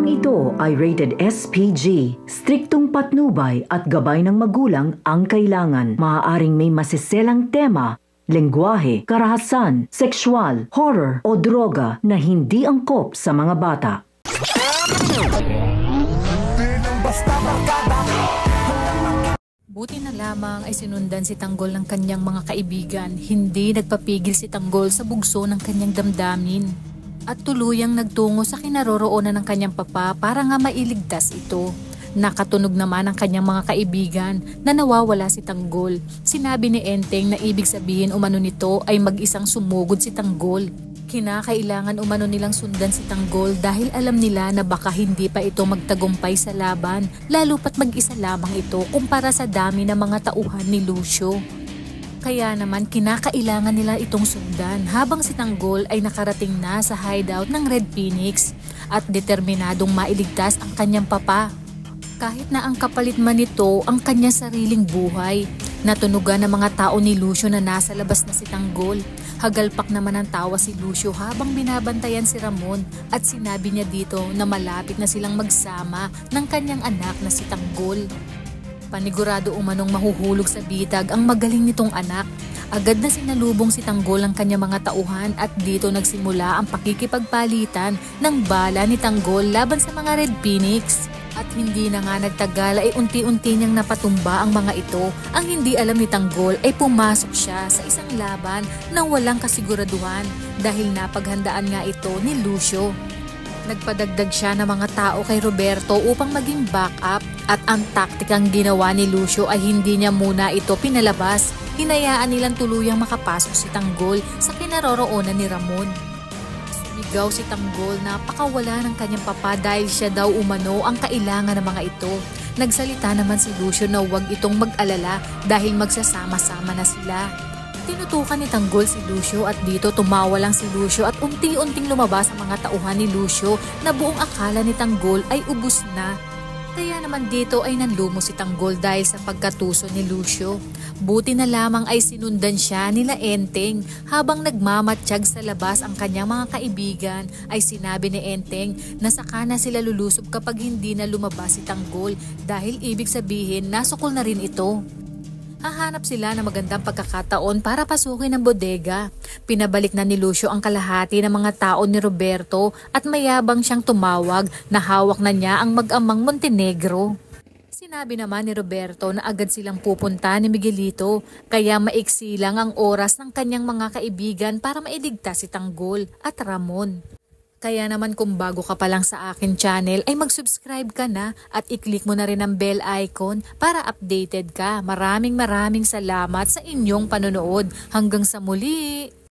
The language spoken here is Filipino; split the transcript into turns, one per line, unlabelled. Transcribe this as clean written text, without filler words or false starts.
Programang ito ay rated SPG. Striktong patnubay at gabay ng magulang ang kailangan. Maaaring may masiselang tema, lengguwahe, karahasan, sexual, horror o droga na hindi angkop sa mga bata.
Buti na lamang ay sinundan si Tanggol ng kanyang mga kaibigan. Hindi nagpapigil si Tanggol sa bugso ng kanyang damdamin. At tuluyang nagtungo sa kinaroroonan ng kanyang papa para nga mailigtas ito. Nakatunog naman ang kanyang mga kaibigan na nawawala si Tanggol. Sinabi ni Enteng na ibig sabihin umano nito ay mag-isang sumugod si Tanggol. Kinakailangan umano nilang sundan si Tanggol dahil alam nila na baka hindi pa ito magtagumpay sa laban, lalo pat mag-isa lamang ito kumpara sa dami ng mga tauhan ni Lucio. Kaya naman kinakailangan nila itong sundan habang si Tanggol ay nakarating na sa hideout ng Red Phoenix at determinadong mailigtas ang kanyang papa. Kahit na ang kapalit man nito ang kanyang sariling buhay. Natunugan ng mga tao ni Lucio na nasa labas na si Tanggol. Hagalpak naman ang tawa si Lucio habang binabantayan si Ramon at sinabi niya dito na malapit na silang magsama ng kanyang anak na si Tanggol. Panigurado umanong mahuhulog sa bitag ang magaling nitong anak. Agad na sinalubong si Tanggol ang kanyang mga tauhan at dito nagsimula ang pakikipagpalitan ng bala ni Tanggol laban sa mga Red Phoenix. At hindi na nga nagtagal ay unti-unti niyang napatumba ang mga ito. Ang hindi alam ni Tanggol ay pumasok siya sa isang laban nang walang kasiguraduhan dahil napaghandaan nga ito ni Lucio. Nagpadagdag siya ng mga tao kay Roberto upang maging backup at ang taktikang ginawa ni Lucio ay hindi niya muna ito pinalabas. Hinayaan nilang tuluyang makapasok si Tanggol sa kinaroroonan ni Ramon. Sumigaw si Tanggol na pakawala ng kanyang papa dahil siya daw umano ang kailangan ng mga ito. Nagsalita naman si Lucio na huwag itong mag-alala dahil magsasama-sama na sila. Tinutukan ni Tanggol si Lucio at dito tumawa lang si Lucio at unti-unting lumabas ang mga tauhan ni Lucio na buong akala ni Tanggol ay ubos na. Kaya naman dito ay nanlumo si Tanggol dahil sa pagkatuso ni Lucio. Buti na lamang ay sinundan siya nila Enteng. Habang nagmamatsyag sa labas ang kanyang mga kaibigan ay sinabi ni Enteng na saka na sila lulusob kapag hindi na lumabas si Tanggol dahil ibig sabihin nasukol na rin ito. Hahanap sila ng magandang pagkakataon para pasukin ang bodega. Pinabalik na ni Lucio ang kalahati ng mga tao ni Roberto at mayabang siyang tumawag na hawak na niya ang mag-amang Montenegro. Sinabi naman ni Roberto na agad silang pupunta ni Miguelito kaya maiksi lang ang oras ng kanyang mga kaibigan para mailigtas si Tanggol at Ramon. Kaya naman kung bago ka pa lang sa akin channel ay mag-subscribe ka na at i-click mo na rin ang bell icon para updated ka. Maraming salamat sa inyong panonood. Hanggang sa muli!